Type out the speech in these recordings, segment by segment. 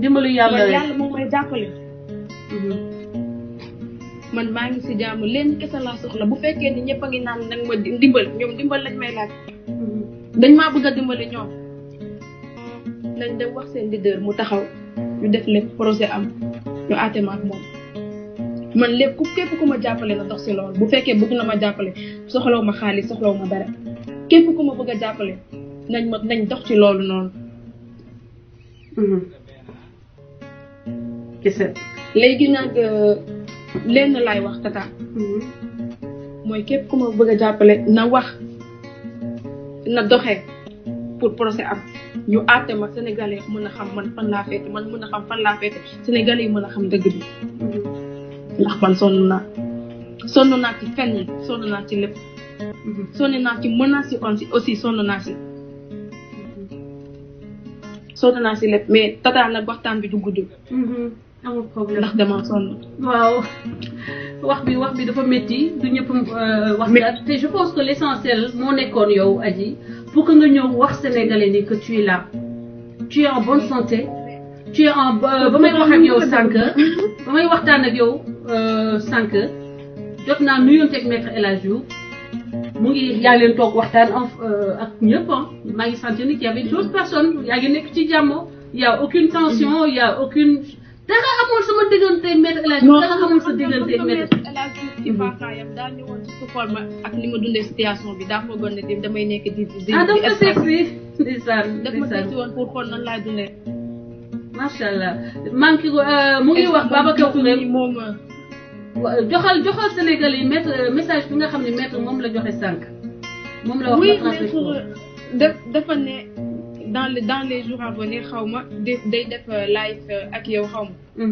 dimbalu yàlla man rek. yàlla moom may jàppale. man maa ngi si jàmm leen kese laa soxla bu fekkee ni ñëpp a ngi naan nag ma dimbal ñoom dimbal lañ may laaj. dañ maa bëgg a dimbali ñoom nañ dem wax seen leader mu taxaw ñu def lépp projet am ñu àtte ma ak moom man lépp képp ku ma jàppale na dox si loolu bu fekkee bëgg na ma jàppale soxlaw ma xaalis soxlaw ma dara képp ku ma bëgg a jàppale nañ dox ci loolu noonu. kese. léegi nag lenn laay wax tata mooy képp ku ma bëgg a jàppale na wax na doxee pour procès am ñu àtte ma sénégalais mën a xam man fan laa féete man mën a xam fan laa féete sénégalais yi mën a xam dëgg bi ndax man sonn naa ci fen yi sonn naa ci lépp sonn naa ci menace yi aussi sonn naa si lépp mais tata nag waxtaan bi du gudd amul problème ndax dama sonn. waaw wax bi dafa métti du ñëpp wax te je pense que l'essentiel moo nekkoon yow Adji pour que nga ñëw wax sénégalais ni que tu es là tu es en bonne santé tu es en ba may wax ak yow sànq ba may waxtaan ak yow sànq jot naa nuyonteeg maître El Hadji Diouf mu ngi yaa ngi leen toog waxtaan ak ñëpp maa ngi sentir ni qu'il y avait d'autres personnes yaa ngi nekk ci jàmm y a aucune tension y a aucune dara amul sama diggante maître El Hadji Diouf dara amul sa diggante maître El Hadji Diouf ci baaxaayam daal ni woon ci xool ma ak ni ma dundee situation bi daa foogoon ne damay nekk di dafa sexy ndeysaan daf ma seeti woon pour xool nan laay dundee macha allah manqué mu ngi wax Babacar Touré moom joxal Sénégal yi message bi nga xam ne maître moom la joxe sànq moom la wax oui maître dafa ne dans les jours à venir xaw ma day def live ak yow xaw ma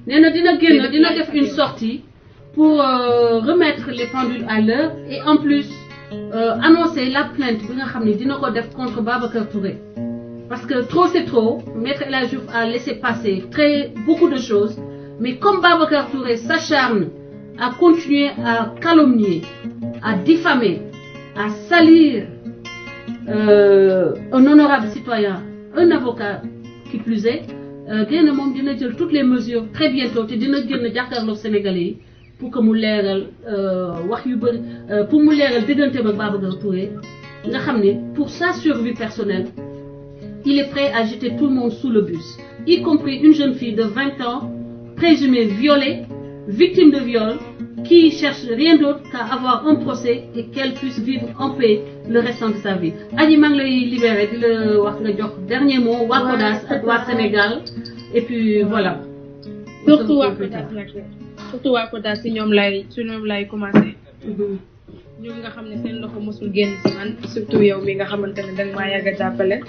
nee na dina def une sortie pour remettre les pendules à l'heure et en plus annoncer la plainte bi nga xam ne dina ko def contre Babacar Touré parce que trop c'est trop maître El Hadji Diouf a laissé passer beaucoup de choses mais comme Babacar Touré s'acharne à continuer à calomnier à diffamer à salir un honorable citoyen un avocat qui plus est génn moom dina jël toutes les mesures très bientôt te dina génn jàkkaarloo Sénégalais yi pour que mu leeral wax yu bëri pour mu leeral digganteem ak Babacar Touré nga xam ne pour sa survie personnelle il est prêt à jeter tout le monde sous le bus y compris une jeune fille de 20 ans présumée violée victime de viol qui cherche rien d'autre qu'à avoir un procès et qu'elle puisse vivre en paix le restant de sa vie. Adji maa ngi lay libéré di la wax nga jox dernier mot waa CODAS ak waa Sénégal et puis voilà. surtout waa CODAS si ñoom lay commencé. ñoom nga xam ne seen loxo mosul génn si man surtout yow mi nga xamante ne danga maa yàgg a jàppale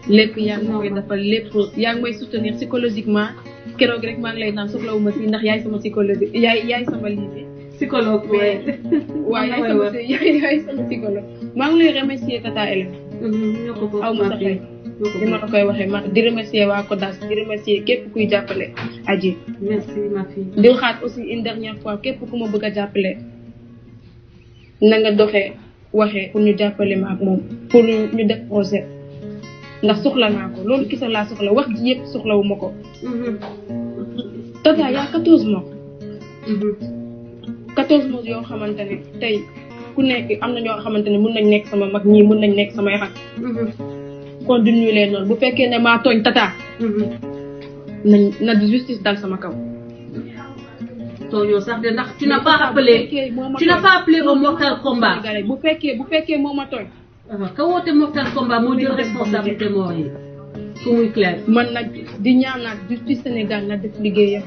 lépp yaa ngi koy defal lépp yaa ngi may soutenir psychologiquement. keroog rek maa ngi lay naan soxlawuma si ndax yaay sama psychologue yaay sama lii psychologue mais waaw yaay sama psychologue maa ngi lay remercier tata Hélène aw ma sa fay di ma la koy waxee di remercier waa CODAS di remercier képp kuy jàppale Adji merci ma fille di waxaat aussi une dernière fois képp ku ma bëgg a jàppale na nga doxee waxee pour ñu jàppale ma ak moom pour ñu def projet ndax soxla naa ko loolu kisa laa soxla wax ji yëpp soxlawuma ko tata yaa 14 mois 14 mois yoo xamante ne tey ku nekk am na ñoo xamante ne mun nañ nekk sama mag ñii mun nañ nekk samay xat kon duñu leen noonu bu fekkee ne maa tooñ tata na justice dal sama kaw tooñoo sax de ndax tu n'as pas appelé au mortal combat bu fekkee moo ma tooñ ka woote mortal combat moo jël responsabilité moo yi fu muy clair man nag di ñaanaat justice Sénégal na def liggéeyam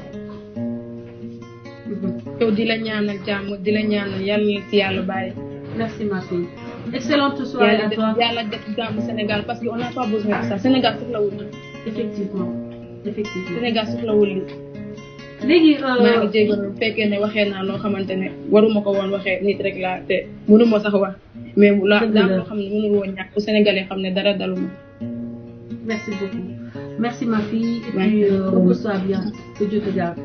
yow di la ñaanal jàmm di la ñaanal yàlla na ci yàlla bàyyi merci ma fille excellente soirée à toi yàlla def jàmm Sénégal parce que on n'a pas besoin de ça Sénégal soxlawul li effectivement Sénégal soxlawul li léegi maa ngi jégalu bu fekkee ne waxee naa loo xamante ne waruma ko woon waxee nit rek laa te mënuma sax wax mais daa loo xam ne mënul woon ñàkk bu Sénégalais xam ne dara daluma merci beaucoup merci ma fille et puis repose-toi bien que Dieu te garde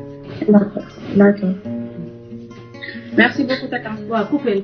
d'accord merci beaucoup Tata waaw coupez